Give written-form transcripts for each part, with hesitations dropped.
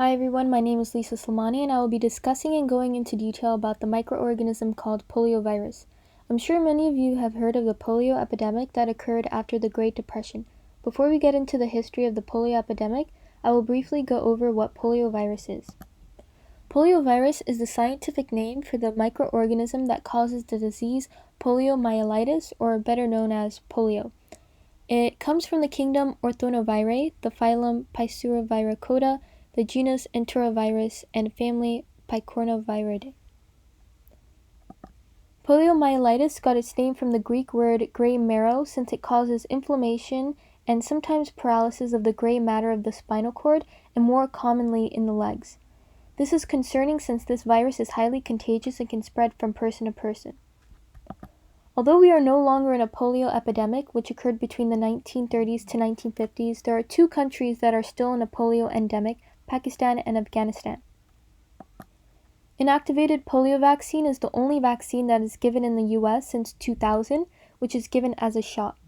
Hi everyone, my name is Lisa Slimani and I will be discussing and going into detail about the microorganism called poliovirus. I'm sure many of you have heard of the polio epidemic that occurred after the Great Depression. Before we get into the history of the polio epidemic, I will briefly go over what poliovirus is. Poliovirus is the scientific name for the microorganism that causes the disease poliomyelitis, or better known as polio. It comes from the kingdom Orthonovirae, the phylum Picornaviridae, the genus Enterovirus, and family Picornaviridae. Poliomyelitis got its name from the Greek word gray marrow, since it causes inflammation and sometimes paralysis of the gray matter of the spinal cord, and more commonly in the legs. This is concerning since this virus is highly contagious and can spread from person to person. Although we are no longer in a polio epidemic, which occurred between the 1930s to 1950s, there are two countries that are still in a polio endemic: Pakistan and Afghanistan. Inactivated polio vaccine is the only vaccine that is given in the US since 2000, which is given as a shot.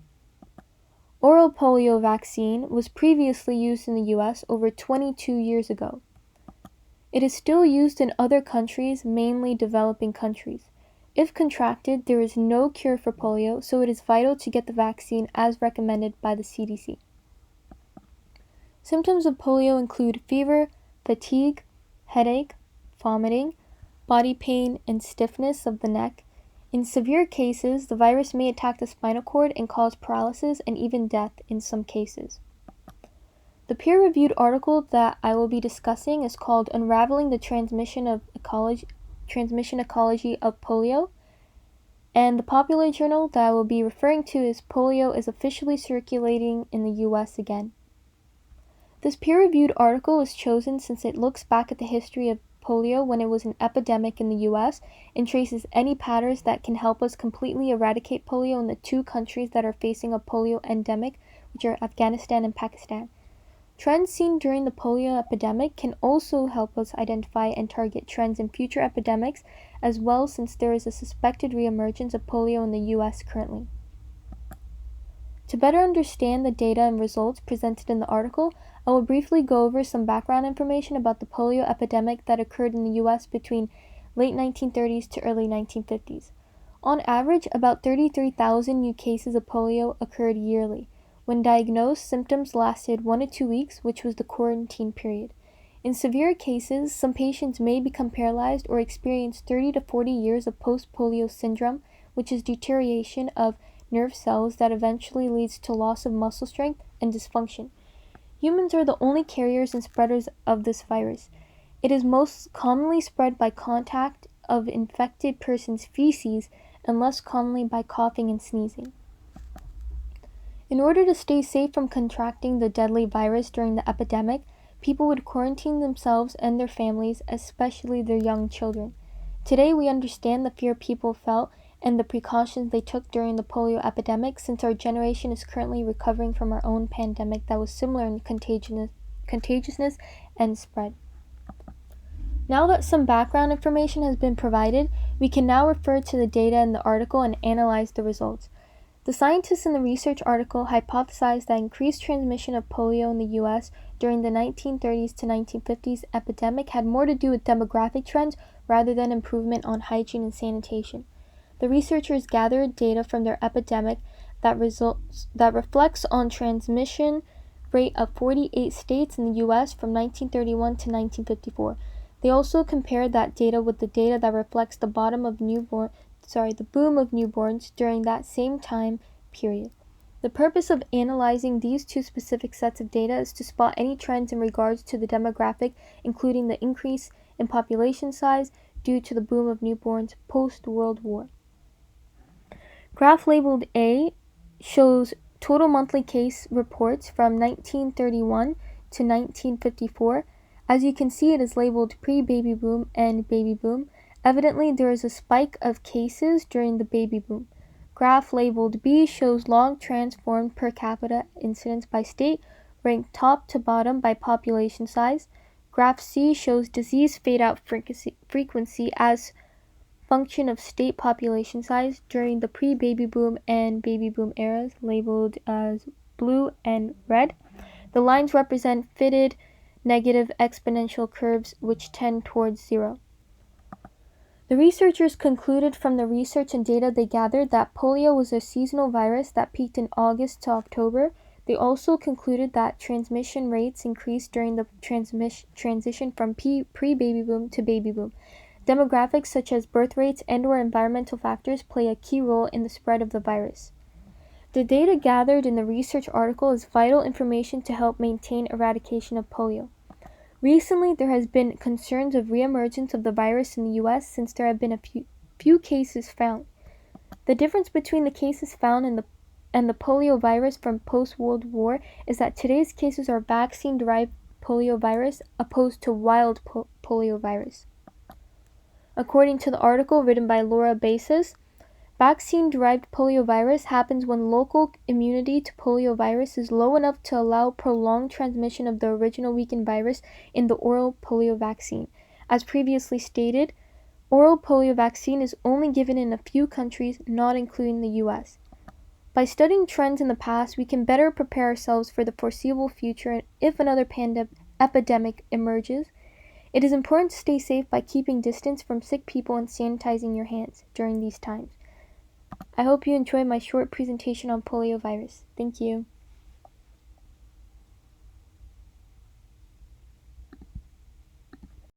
Oral polio vaccine was previously used in the US over 22 years ago. It is still used in other countries, mainly developing countries. If contracted, there is no cure for polio, so it is vital to get the vaccine as recommended by the CDC. Symptoms of polio include fever, fatigue, headache, vomiting, body pain, and stiffness of the neck. In severe cases, the virus may attack the spinal cord and cause paralysis and even death in some cases. The peer-reviewed article that I will be discussing is called Unraveling the Transmission Ecology of Polio, and the popular journal that I will be referring to is Polio is officially circulating in the US again. This peer-reviewed article is chosen since it looks back at the history of polio when it was an epidemic in the US and traces any patterns that can help us completely eradicate polio in the two countries that are facing a polio endemic, which are Afghanistan and Pakistan. Trends seen during the polio epidemic can also help us identify and target trends in future epidemics as well, since there is a suspected re-emergence of polio in the US currently. To better understand the data and results presented in the article, I will briefly go over some background information about the polio epidemic that occurred in the US between late 1930s to early 1950s. On average, about 33,000 new cases of polio occurred yearly. When diagnosed, symptoms lasted 1 to 2 weeks, which was the quarantine period. In severe cases, some patients may become paralyzed or experience 30 to 40 years of post-polio syndrome, which is deterioration of nerve cells that eventually leads to loss of muscle strength and dysfunction. Humans are the only carriers and spreaders of this virus. It is most commonly spread by contact of infected person's feces and less commonly by coughing and sneezing. In order to stay safe from contracting the deadly virus during the epidemic, people would quarantine themselves and their families, especially their young children. Today, we understand the fear people felt and the precautions they took during the polio epidemic, since our generation is currently recovering from our own pandemic that was similar in contagiousness and spread. Now that some background information has been provided, we can now refer to the data in the article and analyze the results. The scientists in the research article hypothesized that increased transmission of polio in the US during the 1930s to 1950s epidemic had more to do with demographic trends rather than improvement on hygiene and sanitation. The researchers gathered data from their epidemic that reflects on transmission rate of 48 states in the US from 1931 to 1954. They also compared that data with the data that reflects the boom of newborns during that same time period. The purpose of analyzing these two specific sets of data is to spot any trends in regards to the demographic, including the increase in population size due to the boom of newborns post-World War. Graph labeled A shows total monthly case reports from 1931 to 1954. As you can see, it is labeled pre-baby boom and baby boom. Evidently, there is a spike of cases during the baby boom. Graph labeled B shows log transformed per capita incidence by state, ranked top to bottom by population size. Graph C shows disease fade-out frequency as function of state population size during the pre-baby boom and baby boom eras, labeled as blue and red. The lines represent fitted negative exponential curves which tend towards zero. The researchers concluded from the research and data they gathered that polio was a seasonal virus that peaked in August to October. They also concluded that transmission rates increased during the transition from pre-baby boom to baby boom. Demographics such as birth rates and/or environmental factors play a key role in the spread of the virus. The data gathered in the research article is vital information to help maintain eradication of polio. Recently, there has been concerns of re-emergence of the virus in the U.S. since there have been a few cases found. The difference between the cases found and the poliovirus from post-World War is that today's cases are vaccine-derived poliovirus opposed to wild poliovirus. According to the article written by Laura Basis, vaccine-derived poliovirus happens when local immunity to poliovirus is low enough to allow prolonged transmission of the original weakened virus in the oral polio vaccine. As previously stated, oral polio vaccine is only given in a few countries, not including the U.S. By studying trends in the past, we can better prepare ourselves for the foreseeable future if another epidemic emerges. It is important to stay safe by keeping distance from sick people and sanitizing your hands during these times. I hope you enjoyed my short presentation on poliovirus. Thank you.